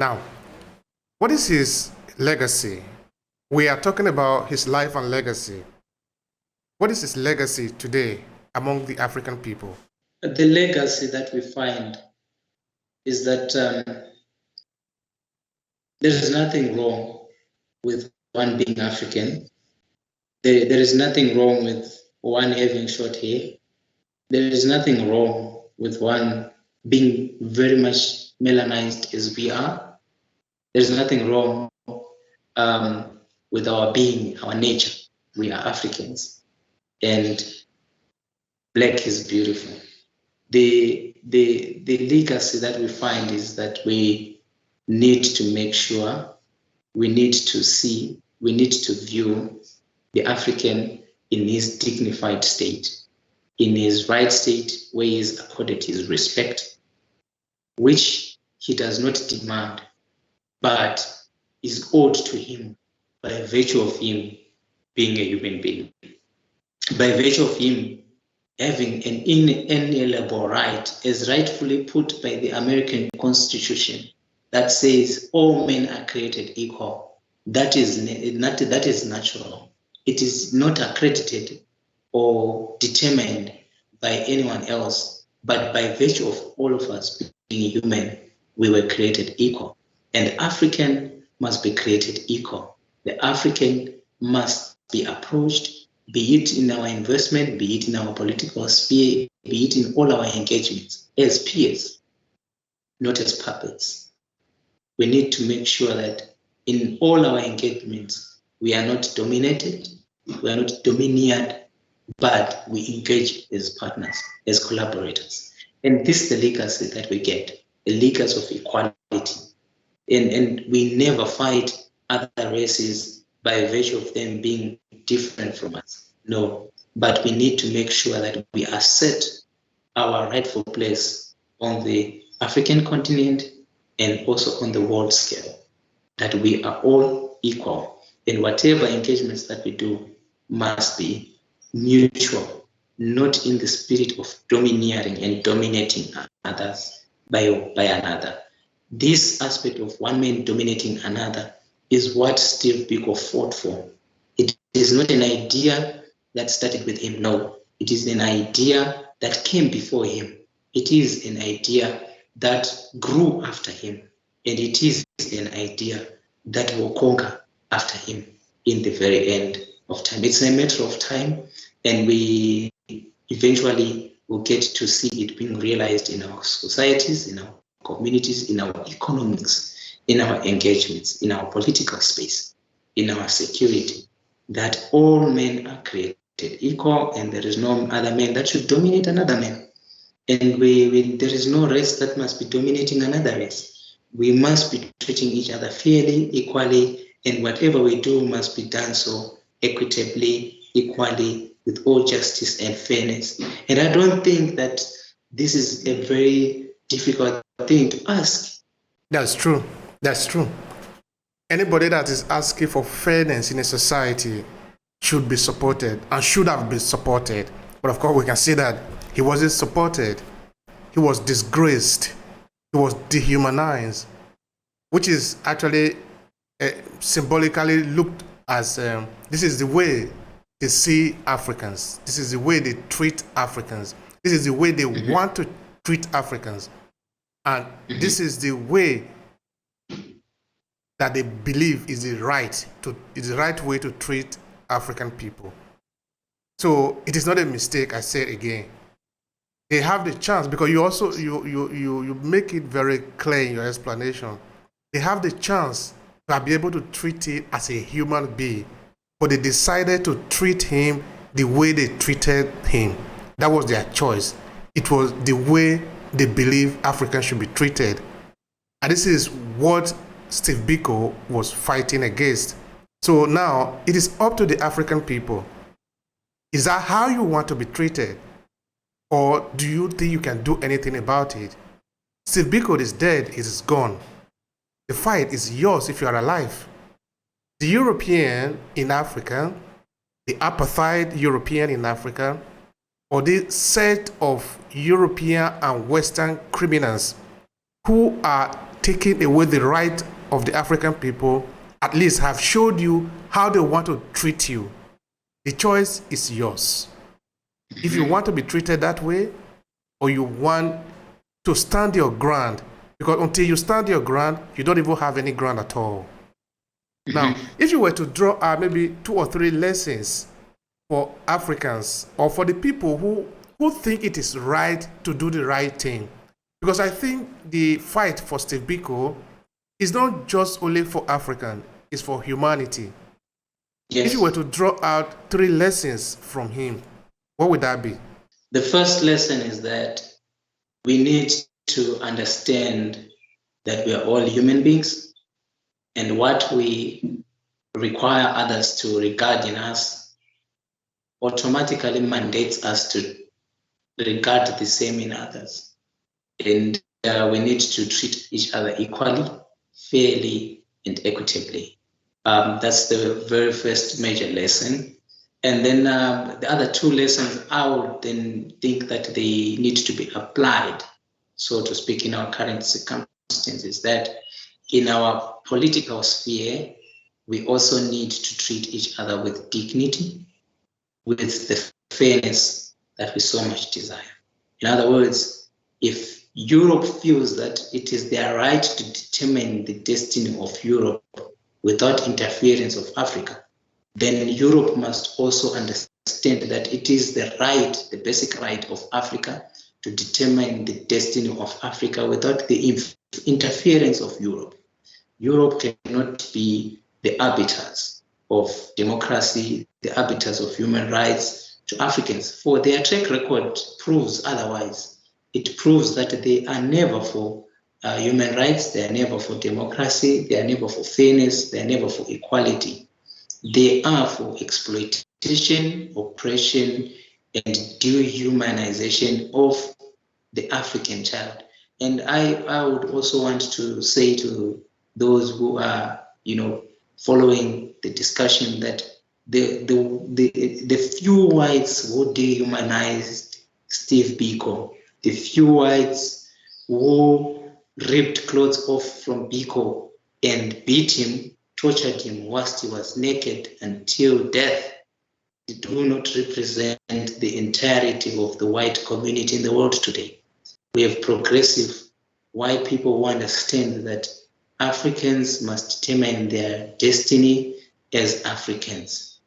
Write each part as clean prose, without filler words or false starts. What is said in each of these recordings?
Now, what is his legacy? We are talking about his life and legacy. What is his legacy today among the African people? The legacy that we find is that there is nothing wrong with one being African. There is nothing wrong with one having short hair. There is nothing wrong with one being very much melanized as we are. There's nothing wrong with our being, our nature. We are Africans, and black is beautiful. The legacy that we find is that we need to make sure, we need to see, we need to view the African in his dignified state, in his right state, where he is accorded his respect, which he does not demand, but is owed to him by virtue of him being a human being, by virtue of him having an inalienable right, as rightfully put by the American Constitution, that says all men are created equal. That is natural. It is not accredited or determined by anyone else, but by virtue of all of us being human, we were created equal. And the African must be created equal. The African must be approached, be it in our investment, be it in our political sphere, be it in all our engagements, as peers, not as puppets. We need to make sure that in all our engagements, we are not dominated, we are not domineered, but we engage as partners, as collaborators. And this is the legacy that we get, a legacy of equality. And we never fight other races by virtue of them being different from us. No, but we need to make sure that we assert our rightful place on the African continent and also on the world scale, that we are all equal, and whatever engagements that we do must be mutual, not in the spirit of domineering and dominating others by another. This aspect of one man dominating another is what Steve Biko fought for. It is not an idea that started with him, no. It is an idea that came before him. It is an idea that grew after him. And it is an idea that will conquer after him in the very end of time. It's a matter of time, and we eventually will get to see it being realized in our societies, in our communities, in our economics, in our engagements, in our political space, in our security, that all men are created equal, and there is no other man that should dominate another man. And there is no race that must be dominating another race. We must be treating each other fairly, equally, and whatever we do must be done so equitably, equally, with all justice and fairness. And I don't think that this is a very difficult thing to ask. That's true. That's true. Anybody that is asking for fairness in a society should be supported and should have been supported. But of course, we can see that he wasn't supported. He was disgraced. He was dehumanized, which is actually symbolically looked as this is the way they see Africans. This is the way they treat Africans. This is the way they want to treat Africans. And this is the way that they believe is the right way to treat African people. So it is not a mistake, I say it again. They have the chance, because you make it very clear in your explanation. They have the chance to be able to treat it as a human being, but they decided to treat him the way they treated him. That was their choice. It was the way they believe Africans should be treated. And this is what Steve Biko was fighting against. So now it is up to the African people. Is that how you want to be treated? Or do you think you can do anything about it? Steve Biko is dead, it is gone. The fight is yours if you are alive. The European in Africa, the apartheid European in Africa, or the set of European and Western criminals who are taken away the right of the African people, at least have showed you how they want to treat you. The choice is yours. If you want to be treated that way, or you want to stand your ground, because until you stand your ground, you don't even have any ground at all. Now, if you were to draw out maybe 2 or 3 lessons for Africans or for the people who think it is right to do the right thing, because I think the fight for Steve Biko is not just only for African, it's for humanity. Yes. If you were to draw out 3 lessons from him, what would that be? The first lesson is that we need to understand that we are all human beings, and what we require others to regard in us automatically mandates us to regard the same in others. And we need to treat each other equally, fairly, and equitably. That's the very first major lesson. And then the other 2 lessons, I would then think that they need to be applied, so to speak, in our current circumstances, that in our political sphere, we also need to treat each other with dignity, with the fairness that we so much desire. In other words, if Europe feels that it is their right to determine the destiny of Europe without interference of Africa, then Europe must also understand that it is the right, the basic right of Africa to determine the destiny of Africa without the interference of Europe. Europe cannot be the arbiters of democracy, the arbiters of human rights to Africans, for their track record proves otherwise. It proves that they are never for human rights, they are never for democracy, they are never for fairness, they are never for equality. They are for exploitation, oppression, and dehumanization of the African child. And I would also want to say to those who are, following the discussion, that the few whites who dehumanized Steve Biko, the few whites who ripped clothes off from Biko and beat him, tortured him whilst he was naked until death, do not represent the entirety of the white community in the world today. We have progressive white people who understand that Africans must determine their destiny as Africans.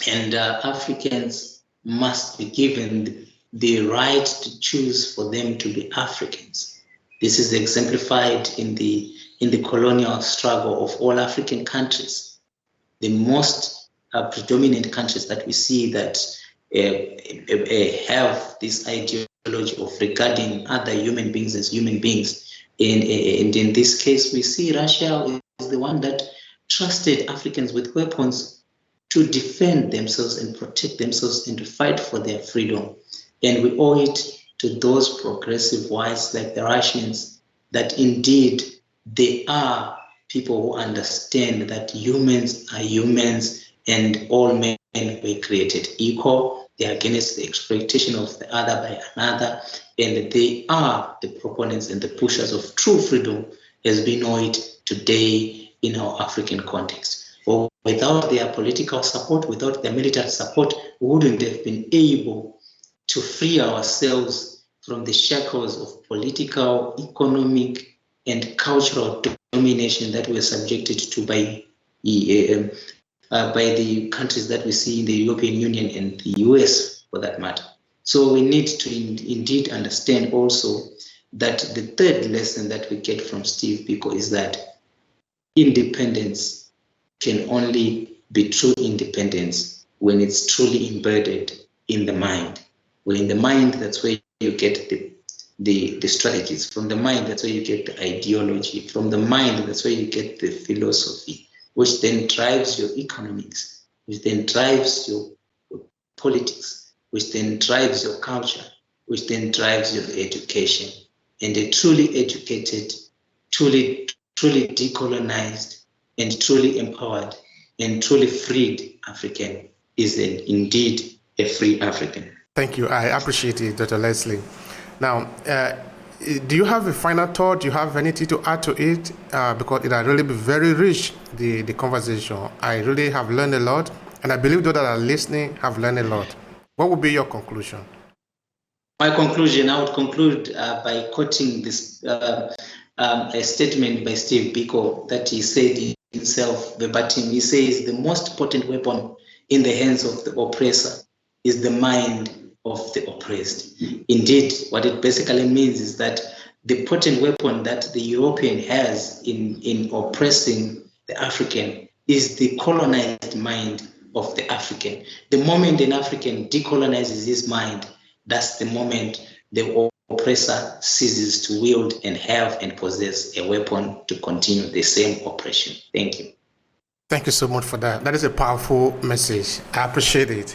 And Africans must be given the right to choose for them to be Africans. This is exemplified in the colonial struggle of all African countries. The most predominant countries that we see that have this ideology of regarding other human beings as human beings. And in this case, we see Russia is the one that trusted Africans with weapons to defend themselves and protect themselves and to fight for their freedom. And we owe it to those progressive whites like the Russians that indeed they are people who understand that humans are humans and all men were created equal. They are against the exploitation of the other by another, and they are the proponents and the pushers of true freedom as we know it today in our African context. For without their political support, without their military support, we wouldn't have been able to free ourselves from the shackles of political, economic, and cultural domination that we're subjected to by the countries that we see in the European Union and the US, for that matter. So we need to indeed understand also that the third lesson that we get from Steve Biko is that independence can only be true independence when it's truly embedded in the mind. Well, in the mind, that's where you get the strategies. From the mind, that's where you get the ideology. From the mind, that's where you get the philosophy, which then drives your economics, which then drives your politics, which then drives your culture, which then drives your education. And a truly educated, truly decolonized, and truly empowered, and truly freed African is indeed a free African. Thank you. I appreciate it, Dr. Lesley. Now, Do you have a final thought? Do you have anything to add to it? Because it has really been very rich, the conversation. I really have learned a lot, and I believe those that are listening have learned a lot. What would be your conclusion? My conclusion, I would conclude by quoting this a statement by Steve Biko that he said himself verbatim. He says, the most potent weapon in the hands of the oppressor is the mind of the oppressed. Indeed, what it basically means is that the potent weapon that the European has in oppressing the African is the colonized mind of the African. The moment an African decolonizes his mind, that's the moment the oppressor ceases to wield and have and possess a weapon to continue the same oppression. Thank you. Thank you so much for that. That is a powerful message. I appreciate it.